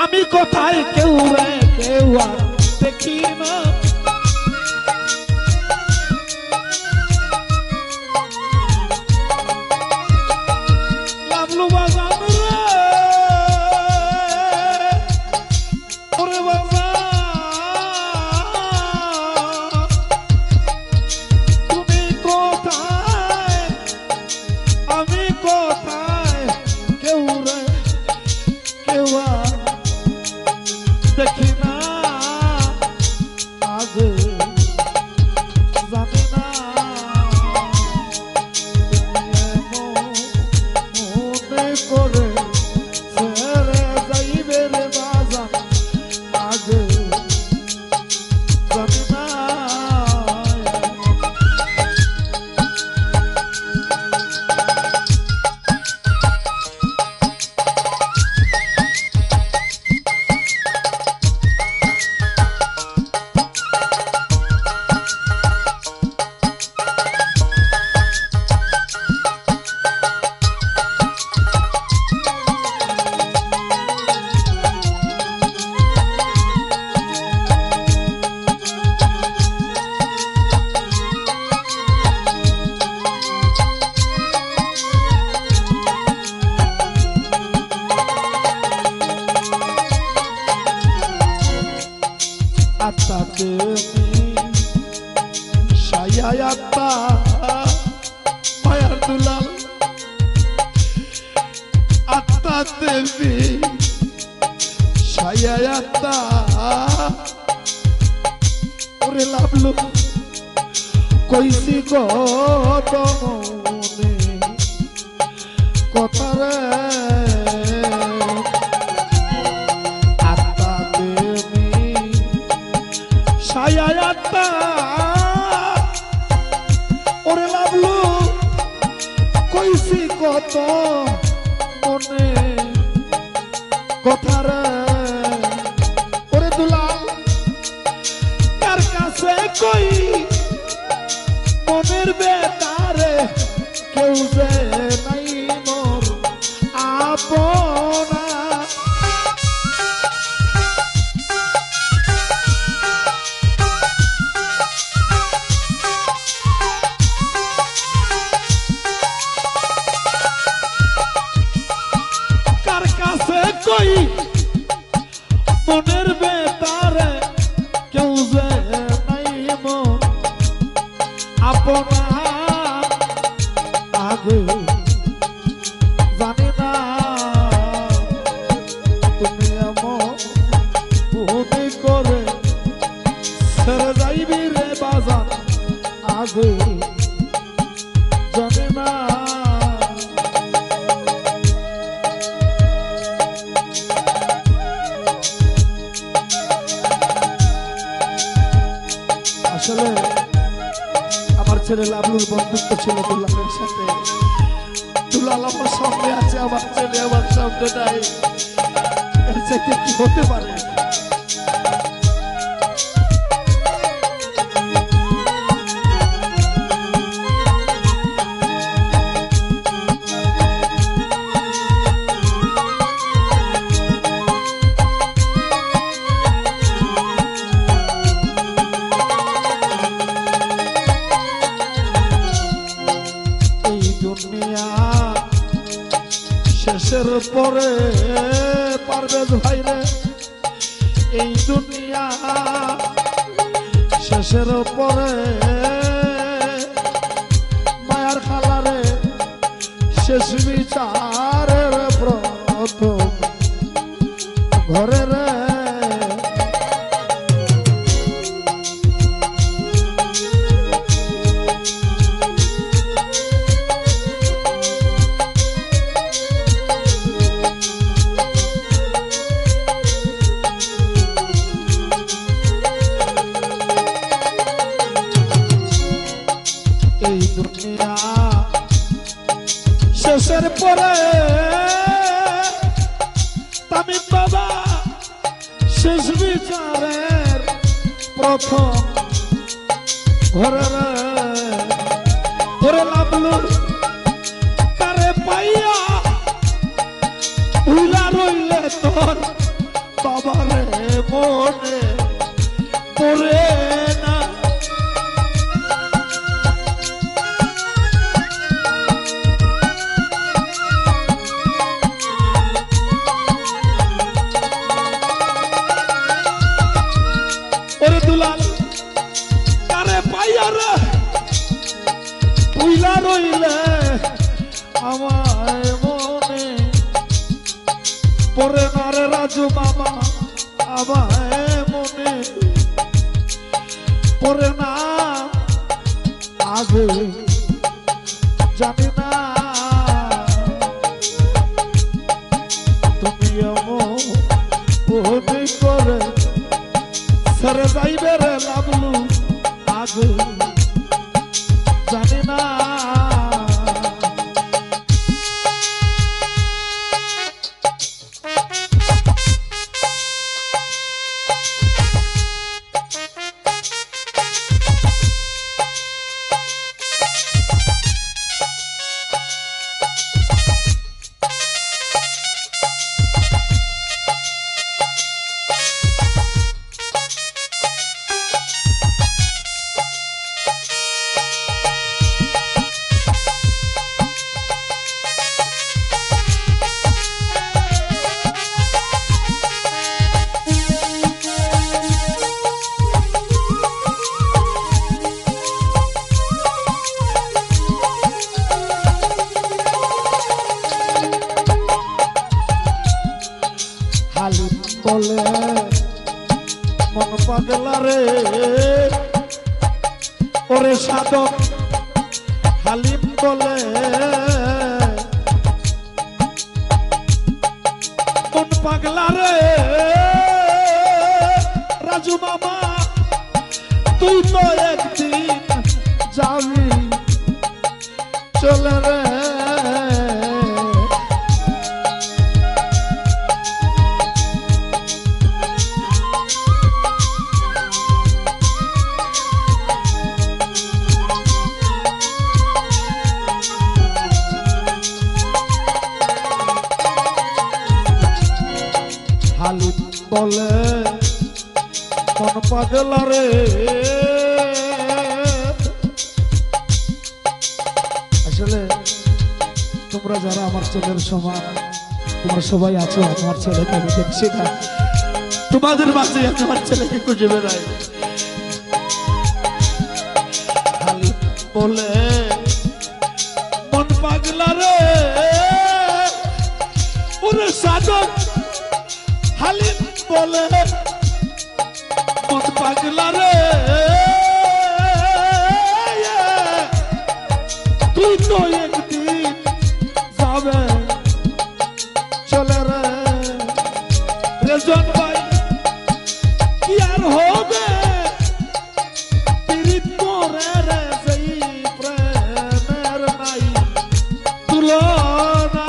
আমি কোথায় কেউ রে কেউ আর দেখি না লাবলু বাজান রে ওরে বাবা তুমি কোথায় আমি কোথায় কেউ রে কেউ আর দেখি না আজ জানি না মনে করে ছেড়ে যাইবে রে বাজান আজ জানি না আত্মাতে সায়ায় আত্মা মায়ার দুলাল আত্মাতে সায়ায় আত্মা ওরে লাভলু কইছি কত মনে কথা রে আত্মা ওরে লাভলু কইছি কত মনে কথা রে ওরে দুলাল কার কাছে কই মনের বেতারে কেউ যে নাই মোর আপনা কই মনের বেতারে কেউ যে নাই মন আপনা আগে জানি না তুমি এমন ভূমি করে ছেড়ে যাইবি রে বাজান আগে জানি না আসলে আমার ছেলে লাভলুর বন্ধুত্ব ছিল দুলালের সাথে দুলাল আমার সামনে আছে আমার ছেলে আমার সামনে নাই এর থেকে কি হতে পারে শেষের পরে পারভেজ ভাইরে এই দুনিয়া শেষের পরে মায়ার খালারে শেষ বিচারের প্রথম ঘরে রে শেষের পরে তামিম বাবা শেষ বিচারের প্রথম ঘরে ধরে লাভলু তারে পাইয়া উইলা রইলে তোর বাবারে মনে পড়ে না ওরে দুলাল কারে পাইয়ারে পুইলা রইলে আমায় মনে পরে না রে রাজু মামা আমায় মনে পরে না আগে জানি না তুমি মনে করে সরে যাইবে রে লাবলু আগে জানি না বলে মন পাগলা রে ওরে সাধক হালিম বলে মন পাগলা রে রাজু মামা তুই তো একদিন যাবি চলে রে হালিম বলে মন পাগলা রে আসলে তোমরা যারা আমার ছেলের সমান তোমরা সবাই আছো আমার ছেলেকে আমি দেখছি না তোমাদের মাঝে আমার ছেলেকে খুঁজে বেড়াই হালিম বলে মন পাগলা রে ওরে সাধক হালিম বলে মন পাগলা রে তুই তো একদিন যাবে চলে রে রেজন ভাই কি আর হবে পীড়িত করে রে সেই প্রেমের নাই তুলনা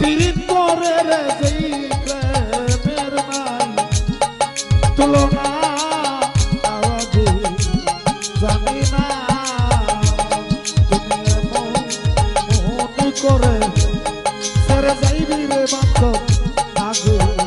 পীড়িত করে রে যেই প্রেমের নাই তুলনা আওয়াজে জানি না মন করে সেরে যাইবি রে বান্ধব আগে